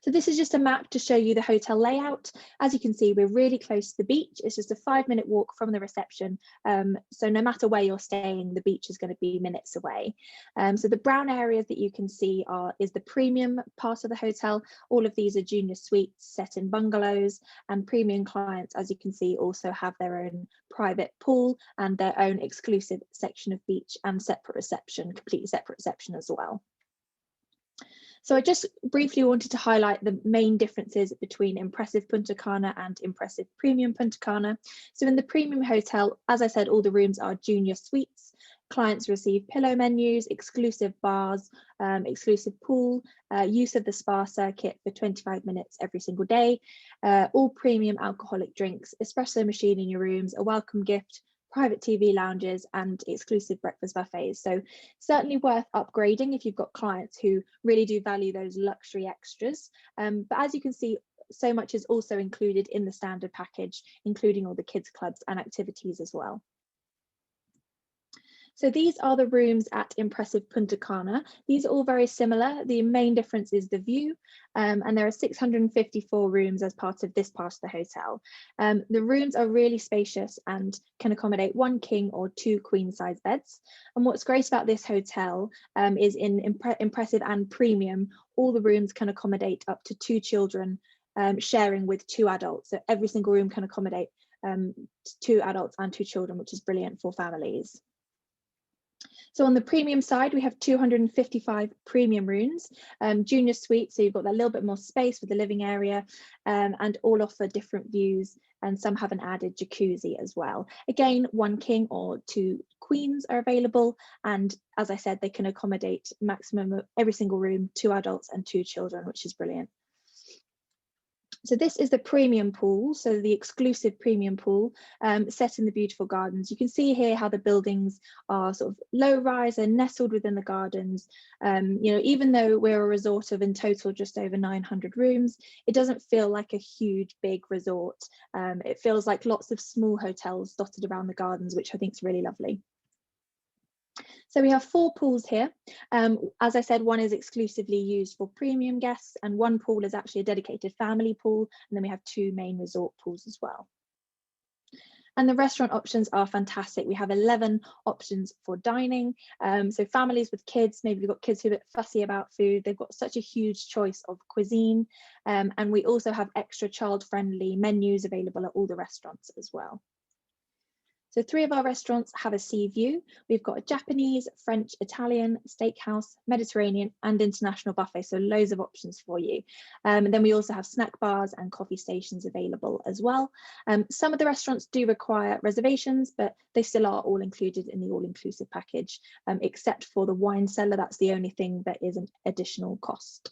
So this is just a map to show you the hotel layout. As you can see, we're really close to the beach. It's just a 5-minute walk from the reception. So no matter where you're staying, the beach is going to be minutes away. So the brown areas that you can see is the premium part of the hotel. All of these are junior suites set in bungalows, and premium clients, as you can see, also have their own private pool and their own exclusive section of beach and separate reception, completely separate reception as well. So I just briefly wanted to highlight the main differences between Impressive Punta Cana and Impressive Premium Punta Cana. So in the Premium Hotel, as I said, all the rooms are junior suites. Clients receive pillow menus, exclusive bars, exclusive pool, use of the spa circuit for 25 minutes every single day, all premium alcoholic drinks, espresso machine in your rooms, a welcome gift, private TV lounges, and exclusive breakfast buffets. So certainly worth upgrading if you've got clients who really do value those luxury extras. But as you can see, so much is also included in the standard package, including all the kids clubs and activities as well. So these are the rooms at Impressive Punta Cana. These are all very similar. The main difference is the view, and there are 654 rooms as part of this part of the hotel. The rooms are really spacious and can accommodate 1 king or 2 queen size beds. And what's great about this hotel is in Impressive and Premium, all the rooms can accommodate up to 2 children sharing with 2 adults. So every single room can accommodate 2 adults and 2 children, which is brilliant for families. So on the premium side, we have 255 premium rooms, junior suite, so you've got that little bit more space with the living area, and all offer different views, and some have an added jacuzzi as well. Again, 1 king or 2 queens are available, and as I said, they can accommodate maximum of every single room, 2 adults and 2 children, which is brilliant. So this is the premium pool, so the exclusive premium pool set in the beautiful gardens. You can see here how the buildings are sort of low rise and nestled within the gardens. You know, even though we're a resort of in total just over 900 rooms, it doesn't feel like a huge big resort. It feels like lots of small hotels dotted around the gardens, which I think is really lovely. So we have 4 pools here. As I said, one is exclusively used for premium guests, and 1 pool is actually a dedicated family pool. And then we have 2 main resort pools as well. And the restaurant options are fantastic. We have 11 options for dining. So families with kids, maybe you've got kids who are a bit fussy about food, they've got such a huge choice of cuisine. And we also have extra child-friendly menus available at all the restaurants as well. So 3 of our restaurants have a sea view. We've got a Japanese, French, Italian, steakhouse, Mediterranean and international buffet, so loads of options for you. And then we also have snack bars and coffee stations available as well. Some of the restaurants do require reservations, but they still are all included in the all-inclusive package, except for the wine cellar. That's the only thing that is an additional cost.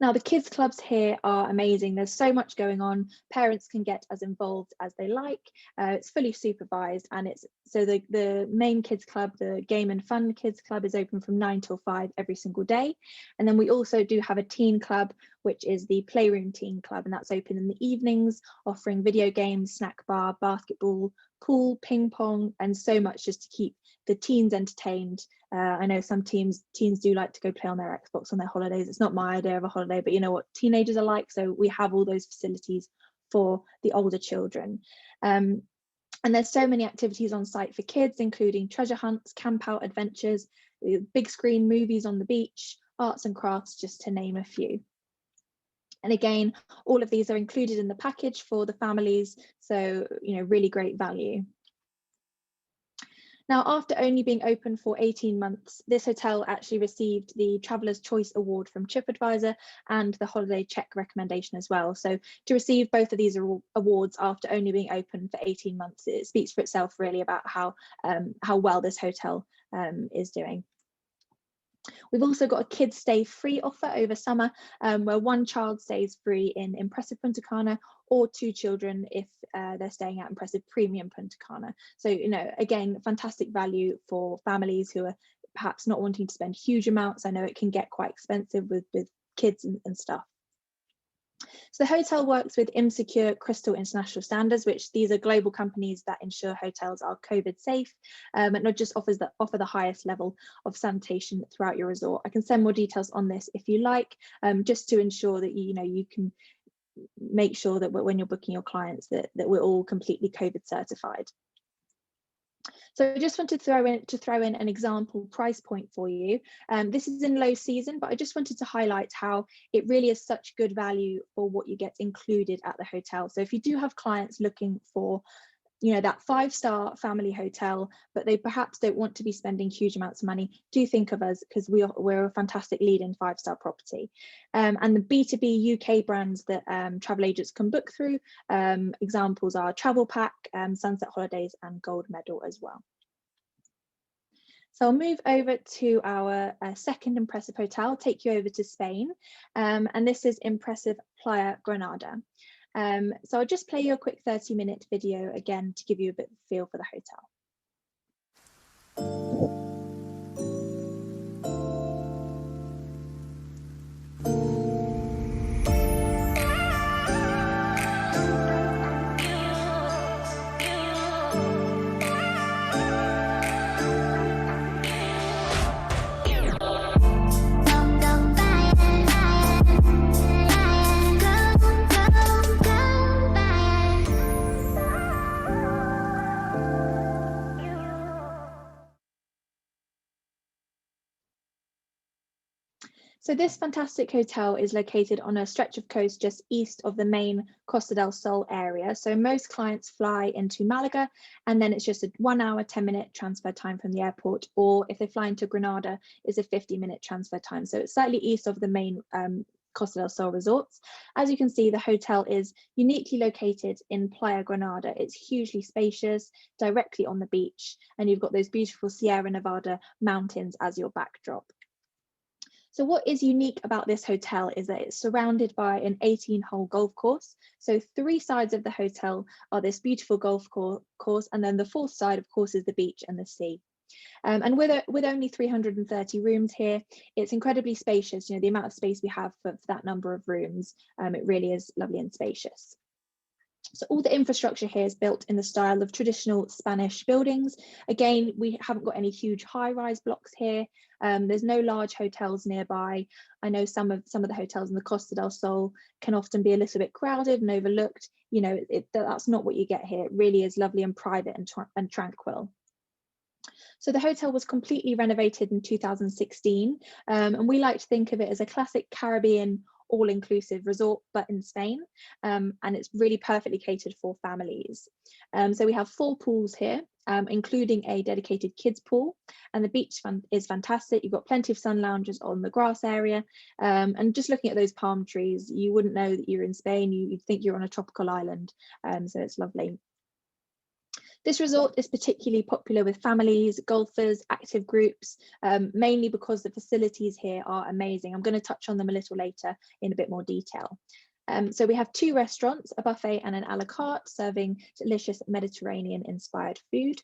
Now, the kids clubs here are amazing. There's so much going on. Parents can get as involved as they like. It's fully supervised, and it's so the main kids club, the game and fun kids club, is open from 9 till 5 every single day. And then we also do have a teen club, which is the Playroom Teen Club, and that's open in the evenings, offering video games, snack bar, basketball, pool, ping pong, and so much just to keep the teens entertained. I know some teens do like to go play on their Xbox on their holidays. It's not my idea of a holiday, but you know what teenagers are like, so we have all those facilities for the older children. And there's so many activities on site for kids, including treasure hunts, camp out adventures, big screen movies on the beach, arts and crafts, just to name a few. And again, all of these are included in the package for the families, so you know, really great value. Now, after only being open for 18 months, this hotel actually received the Traveller's Choice Award from TripAdvisor and the Holiday Check recommendation as well. So to receive both of these awards after only being open for 18 months, it speaks for itself really about how well this hotel is doing. We've also got a kids stay free offer over summer, where 1 child stays free in Impressive Punta Cana, or 2 children if they're staying at Impressive Premium Punta Cana. So, you know, again, fantastic value for families who are perhaps not wanting to spend huge amounts. I know it can get quite expensive with kids and stuff. So the hotel works with IMSecure Crystal International Standards, which these are global companies that ensure hotels are COVID safe, and not just offer the highest level of sanitation throughout your resort. I can send more details on this if you like, just to ensure that you can make sure that when you're booking your clients that we're all completely COVID certified. So I just wanted to throw in an example price point for you. This is in low season, but I just wanted to highlight how it really is such good value for what you get included at the hotel. So if you do have clients looking for, you know, that 5-star family hotel, but they perhaps don't want to be spending huge amounts of money, do think of us, because we're a fantastic lead in 5-star property. And the B2B UK brands that travel agents can book through, examples are Travel Pack, Sunset Holidays and Gold Medal as well. So I'll move over to our second Impressive hotel, take you over to Spain, and this is Impressive Playa, Granada. So I'll just play you a quick 30-minute video again to give you a bit of a feel for the hotel. So this fantastic hotel is located on a stretch of coast just east of the main Costa del Sol area. So most clients fly into Malaga, and then it's just a 1 hour, 10-minute transfer time from the airport, or if they fly into Granada, is a 50-minute transfer time. So it's slightly east of the main Costa del Sol resorts. As you can see, the hotel is uniquely located in Playa Granada. It's hugely spacious, directly on the beach, and you've got those beautiful Sierra Nevada mountains as your backdrop. So what is unique about this hotel is that it's surrounded by an 18-hole golf course. So 3 sides of the hotel are this beautiful golf course, and then the 4th side, of course, is the beach and the sea. And with only 330 rooms here, it's incredibly spacious. You know, the amount of space we have for that number of rooms, it really is lovely and spacious. So all the infrastructure here is built in the style of traditional Spanish buildings. Again, we haven't got any huge high-rise blocks here. There's no large hotels nearby. I know some of the hotels in the Costa del Sol can often be a little bit crowded and overlooked. You know, that's not what you get here. It really is lovely and private and tranquil. So the hotel was completely renovated in 2016, and we like to think of it as a classic Caribbean all-inclusive resort, but in Spain, and it's really perfectly catered for families. So we have 4 pools here, including a dedicated kids pool, and the beach is fantastic. You've got plenty of sun lounges on the grass area, and just looking at those palm trees, you wouldn't know that you're in Spain. You'd think you're on a tropical island, so it's lovely. This resort is particularly popular with families, golfers, active groups, mainly because the facilities here are amazing. I'm going to touch on them a little later in a bit more detail. So we have 2 restaurants, a buffet and an a la carte, serving delicious Mediterranean inspired food.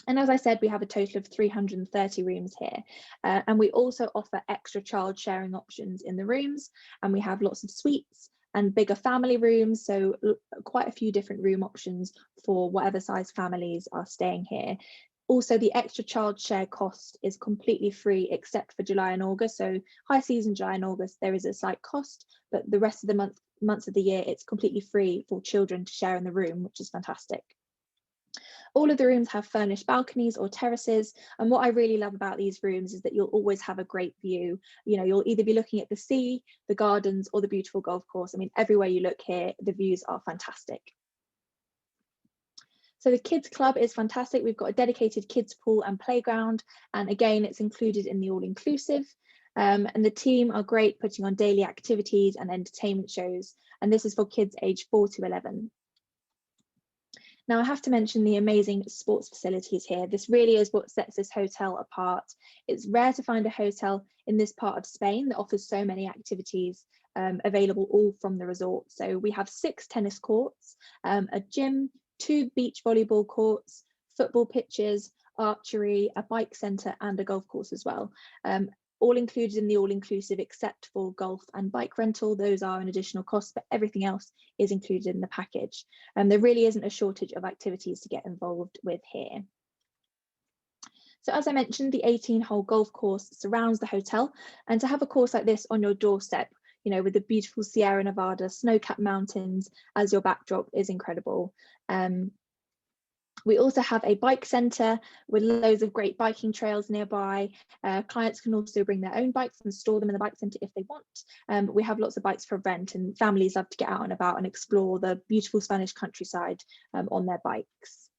And as I said, we have a total of 330 rooms here. And we also offer extra child sharing options in the rooms, and we have lots of suites and bigger family rooms, so quite a few different room options for whatever size families are staying here. Also, the extra child share cost is completely free except for July and August. So high season, July and August, there is a slight cost, but the rest of the months of the year, it's completely free for children to share in the room, which is fantastic. All of the rooms have furnished balconies or terraces, and what I really love about these rooms is that you'll always have a great view. You know, you'll either be looking at the sea, the gardens, or the beautiful golf course. I mean, everywhere you look here, the views are fantastic. So the kids club is fantastic. We've got a dedicated kids pool and playground, and again, it's included in the all-inclusive. And the team are great, putting on daily activities and entertainment shows, and this is for kids aged 4 to 11. Now, I have to mention the amazing sports facilities here. This really is what sets this hotel apart. It's rare to find a hotel in this part of Spain that offers so many activities available all from the resort. So we have 6 tennis courts, a gym, 2 beach volleyball courts, football pitches, archery, a bike centre and a golf course as well. All included in the all-inclusive except for golf and bike rental. Those are an additional cost, but everything else is included in the package. There really isn't a shortage of activities to get involved with here. So as I mentioned, the 18-hole golf course surrounds the hotel, and to have a course like this on your doorstep, you know, with the beautiful Sierra Nevada snow-capped mountains as your backdrop is incredible. We also have a bike centre with loads of great biking trails nearby. Clients can also bring their own bikes and store them in the bike centre if they want. But we have lots of bikes for rent, and families love to get out and about and explore the beautiful Spanish countryside on their bikes.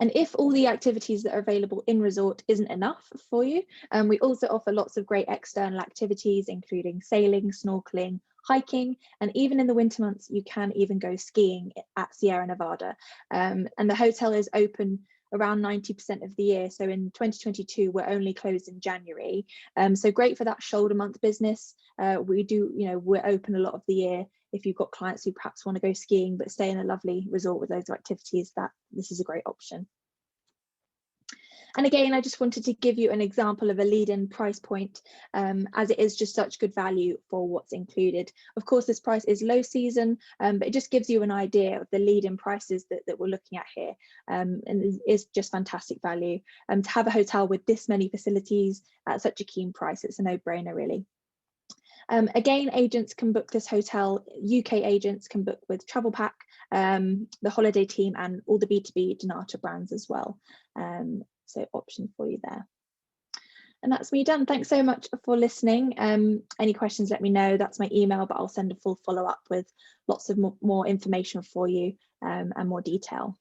And if all the activities that are available in resort isn't enough for you, we also offer lots of great external activities, including sailing, snorkeling, hiking, and even in the winter months, you can even go skiing at Sierra Nevada. And the hotel is open around 90% of the year. So in 2022, we're only closed in January. So great for that shoulder month business. We're open a lot of the year. If you've got clients who perhaps want to go skiing but stay in a lovely resort with loads of activities, this is a great option. And again, I just wanted to give you an example of a lead-in price point, as it is just such good value for what's included. Of course, this price is low season, but it just gives you an idea of the lead-in prices that we're looking at here. And it is just fantastic value. To have a hotel with this many facilities at such a keen price, it's a no-brainer, really. Again, agents can book this hotel. UK agents can book with Travel Pack, the holiday team, and all the B2B Donata brands as well. So option for you there. And that's me done. Thanks so much for listening. Any questions, let me know. That's my email, but I'll send a full follow-up with lots of more information for you and more detail.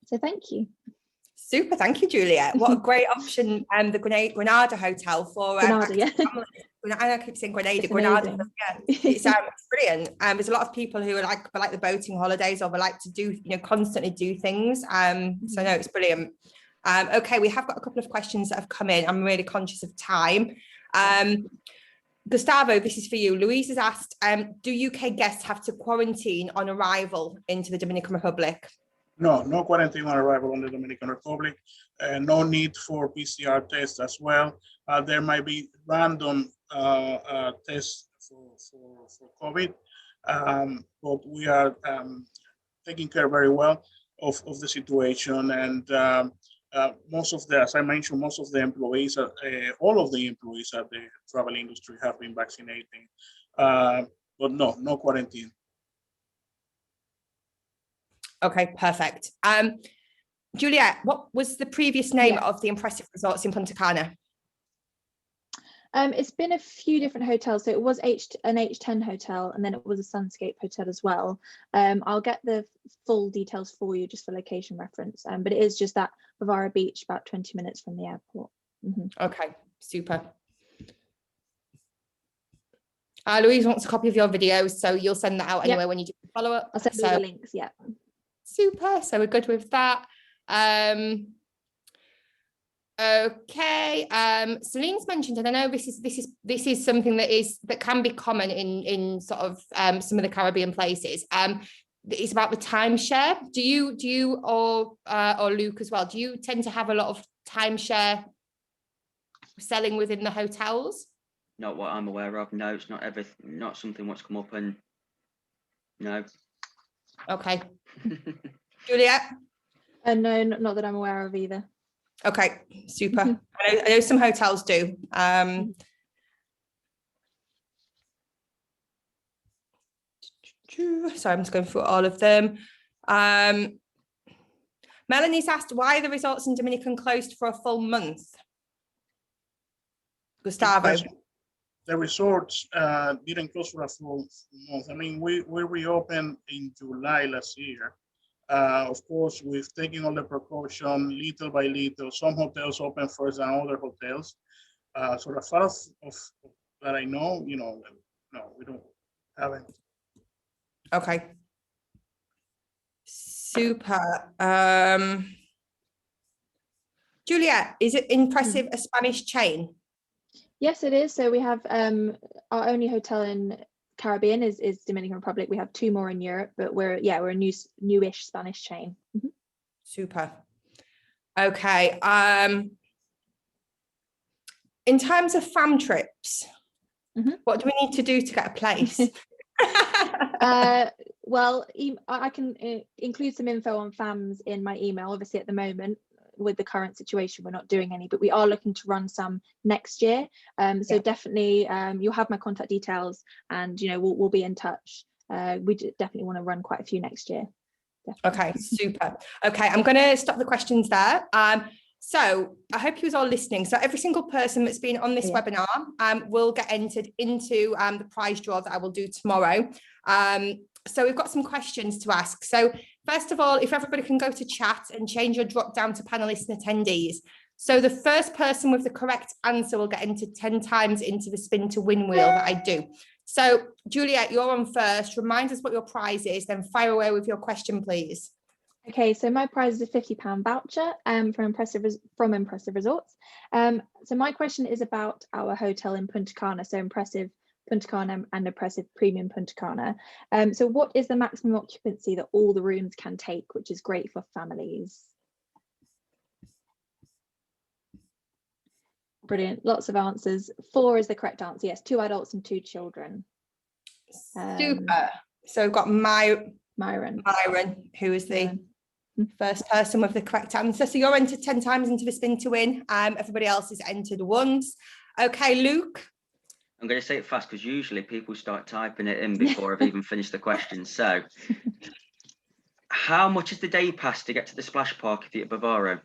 So thank you. Super, thank you, Juliet. What a great option, the Granada Hotel for Granada, yeah. I keep saying Grenada, It's Granada. amazing. Yeah, it's brilliant. There's a lot of people who are like the boating holidays, or they like to do, constantly do things. So no, it's brilliant. Okay, we have got a couple of questions that have come in. I'm really conscious of time. Gustavo, this is for you. Louise has asked, do UK guests have to quarantine on arrival into the Dominican Republic? No quarantine on arrival in the Dominican Republic. No need for PCR tests as well. There might be random tests for COVID, but we are taking care very well of the situation. And most of the, as I mentioned, most of the employees, all of the employees at the travel industry have been vaccinated. But no quarantine. Okay, perfect. Juliet, what was the previous name of the impressive resorts in Punta Cana? It's been a few different hotels. So it was an H10 hotel, and then it was a Sunscape hotel as well. I'll get the full details for you just for location reference. But it is just that Bavara Beach, about 20 minutes from the airport. Okay, super. Louise wants a copy of your videos, so you'll send that out anyway when you do the follow-up. I'll send you the links, Super, so we're good with that. Okay, Celine's mentioned, and I know this is something that can be common in sort of some of the Caribbean places. It's about the timeshare. Do you or Luke as well, do you tend to have a lot of timeshare selling within the hotels? Not what I'm aware of. No, it's not something what's come up, and no. Okay. Juliet? No, not that I'm aware of either. Okay, super. I know some hotels do. Sorry, I'm just going through all of them. Melanie's asked, why are the resorts in Dominican closed for a full month? Gustavo? The resorts didn't close for a full month. I mean, we reopened in July last year. Of course, we've taken all the precaution little by little. Some hotels open first than other hotels. So as far as that I know, no, we don't have any. Okay. Super. Juliet, is it impressive a Spanish chain? Yes, it is. So we have our only hotel in Caribbean is Dominican Republic. We have 2 more in Europe, but we're a newish Spanish chain. Super. Okay. In terms of fam trips, what do we need to do to get a place? Well, I can include some info on FAMs in my email. Obviously, at the moment, with the current situation, we're not doing any, but we are looking to run some next year. So definitely, you'll have my contact details, and we'll be in touch. We definitely want to run quite a few next year. Definitely. Okay, super. Okay, I'm going to stop the questions there. So I hope you was all listening. So every single person that's been on this webinar will get entered into the prize draw that I will do tomorrow. So we've got some questions to ask. So first of all, if everybody can go to chat and change your drop down to panelists and attendees. So the first person with the correct answer will get entered 10 times into the spin to win wheel that I do. So Juliet, you're on first. Remind us what your prize is, then fire away with your question, please. Okay, so my prize is a £50 voucher from Impressive Resorts. So my question is about our hotel in Punta Cana, so Impressive Punta Cana and Impressive Premium Punta Cana. So what is the maximum occupancy that all the rooms can take, which is great for families? Brilliant, lots of answers. 4 is the correct answer. Yes, 2 adults and 2 children. Super. So we've got Myron, who is the first person with the correct answer. So you're entered 10 times into the spin to win. Everybody else is entered once. Okay, Luke. I'm going to say it fast because usually people start typing it in before I've even finished the question. So, how much is the day pass to get to the splash park if you're at Bavaro?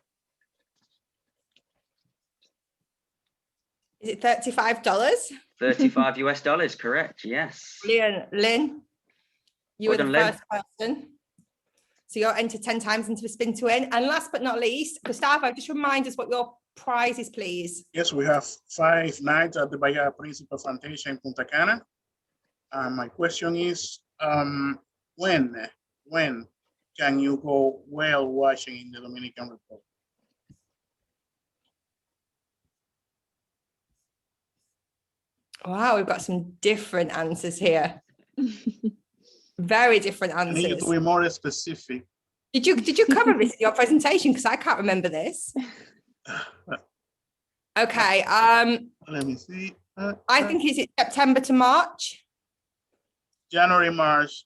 Is it $35? 35 US dollars, correct? Yes. Brilliant. Lynn, you Well were the done, Lynn. first person. So you're entered 10 times into a spin to win. And last but not least, Gustavo, just remind us what your prize is, please. Yes, we have 5 nights at the Bahia Principe Plantation in Punta Cana. My question is, when can you go whale watching in the Dominican Republic? Wow, we've got some different answers here. Very different I need you answers. to be more specific. Did you cover this in your presentation? Because I can't remember this. Okay. Let me see. I think is it September to March? January, March.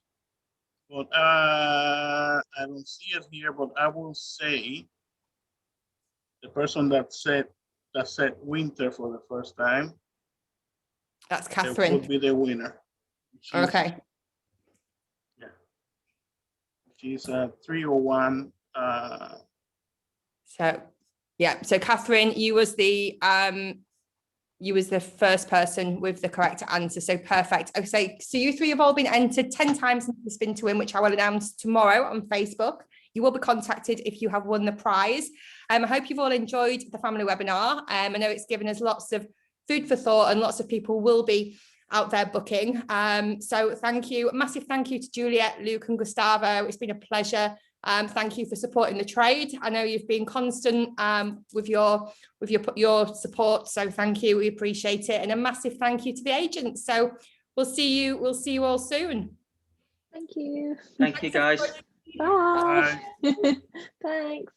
But I don't see it here, but I will say the person that said winter for the first time. That's Would Catherine. be the winner. Okay. Yeah. She's 301. So yeah. So Catherine, you was the first person with the correct answer. So perfect. Okay. So you three have all been entered 10 times into the spin to win, which I will announce tomorrow on Facebook. You will be contacted if you have won the prize. I hope you've all enjoyed the family webinar. I know it's given us lots of food for thought and lots of people will be out there booking. So thank you. A massive thank you to Juliet, Luke and Gustavo. It's been a pleasure. Thank you for supporting the trade. I know you've been constant with your support. So thank you. We appreciate it. And a massive thank you to the agents. So we'll see you all soon. Thank you. Thank you, guys. Bye. Bye. Thanks.